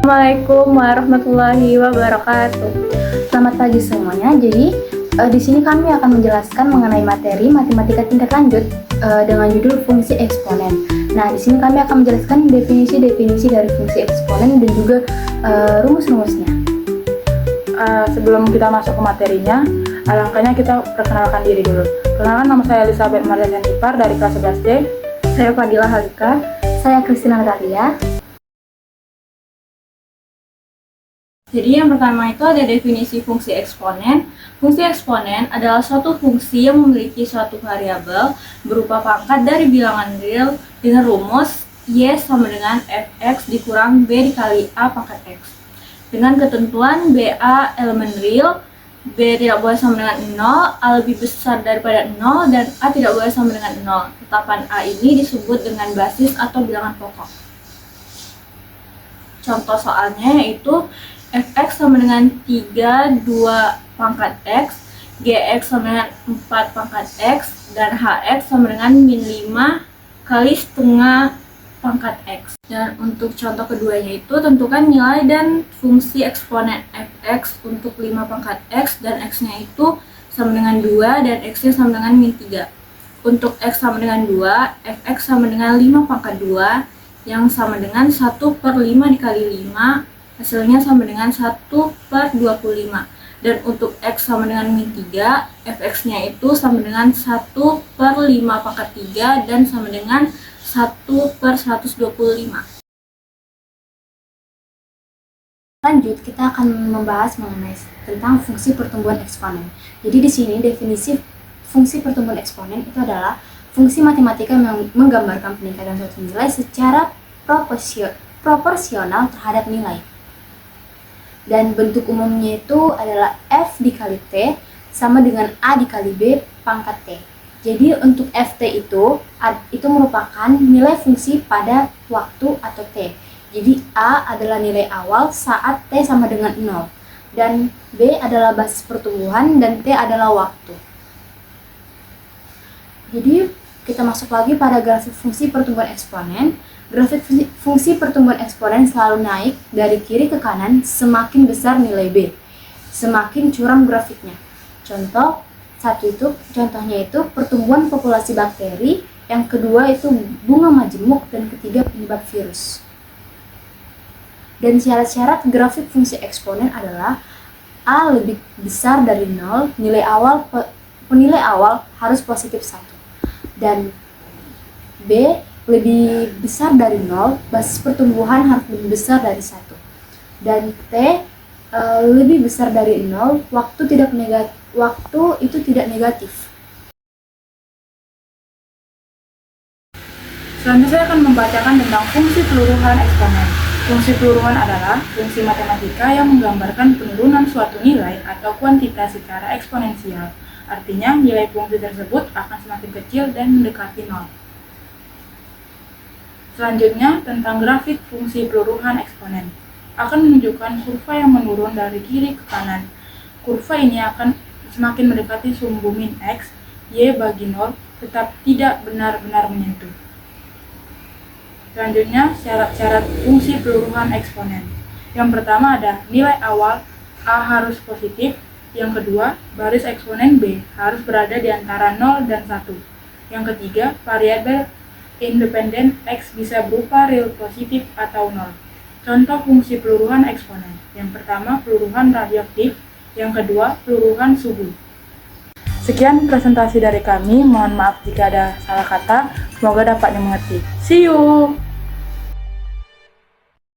Assalamualaikum warahmatullahi wabarakatuh. Selamat pagi semuanya. Jadi di sini kami akan menjelaskan mengenai materi matematika tingkat lanjut dengan judul fungsi eksponen. Nah, di sini kami akan menjelaskan definisi-definisi dari fungsi eksponen dan juga rumus-rumusnya. Sebelum kita masuk ke materinya, alangkahnya kita perkenalkan diri dulu. Perkenalkan, nama saya Elizabeth Maria Zanipar dari kelas 11D. Saya Fadila Halika. Saya Christina Natalia. Jadi yang pertama itu ada definisi fungsi eksponen. Fungsi eksponen adalah suatu fungsi yang memiliki suatu variabel berupa pangkat dari bilangan real dengan rumus y sama dengan fx dikurang b dikali a pangkat x. Dengan ketentuan BA elemen real, B tidak boleh sama dengan 0, A lebih besar daripada 0, dan A tidak boleh sama dengan 0. Tetapan A ini disebut dengan basis atau bilangan pokok. Contoh soalnya yaitu fx sama dengan 3, 2 pangkat x, gx sama dengan 4 pangkat x, dan hx sama dengan min 5 kali setengah pangkat x. Dan untuk contoh keduanya itu tentukan nilai dan fungsi eksponen fx untuk 5 pangkat x dan x-nya itu sama dengan 2 dan x-nya sama dengan min 3. Untuk x sama dengan 2, fx sama dengan 5 pangkat 2 yang sama dengan 1 per 5 dikali 5, hasilnya sama dengan 1 per 25. Dan untuk x sama dengan min 3, fx-nya itu sama dengan 1 per 5 pangkat 3 dan sama dengan 1 per 125. Lanjut, kita akan membahas mengenai tentang fungsi pertumbuhan eksponen. Jadi di sini definisi fungsi pertumbuhan eksponen itu adalah fungsi matematika yang menggambarkan peningkatan suatu nilai secara proporsional terhadap nilai. Dan bentuk umumnya itu adalah f dikali t sama dengan a dikali b pangkat t. Jadi untuk ft itu merupakan nilai fungsi pada waktu atau t. Jadi a adalah nilai awal saat t sama dengan 0, dan b adalah basis pertumbuhan dan t adalah waktu. Jadi kita masuk lagi pada grafik fungsi pertumbuhan eksponen. Grafik fungsi pertumbuhan eksponen selalu naik dari kiri ke kanan semakin besar nilai B, semakin curam grafiknya. Contohnya itu pertumbuhan populasi bakteri, yang kedua itu bunga majemuk, dan ketiga penyebab virus. Dan syarat-syarat grafik fungsi eksponen adalah A lebih besar dari 0, nilai awal harus positif 1. Dan B lebih besar dari 0, basis pertumbuhan harus lebih besar dari 1. Dan T lebih besar dari 0, waktu itu tidak negatif. Selanjutnya saya akan membacakan tentang fungsi peluruhan eksponen. Fungsi peluruhan adalah fungsi matematika yang menggambarkan penurunan suatu nilai atau kuantitas secara eksponensial. Artinya, nilai fungsi tersebut akan semakin kecil dan mendekati 0. Selanjutnya, tentang grafik fungsi peluruhan eksponen. Akan menunjukkan kurva yang menurun dari kiri ke kanan. Kurva ini akan semakin mendekati sumbu min x, y bagi 0, tetap tidak benar-benar menyentuh. Selanjutnya, syarat-syarat fungsi peluruhan eksponen. Yang pertama ada nilai awal a harus positif. Yang kedua, baris eksponen b harus berada di antara 0 dan 1. Yang ketiga, variabel independen x bisa berupa real positif atau 0. Contoh fungsi peluruhan eksponen. Yang pertama, peluruhan radioaktif. Yang kedua, peluruhan suhu. Sekian presentasi dari kami. Mohon maaf jika ada salah kata. Semoga dapat dimengerti. See you!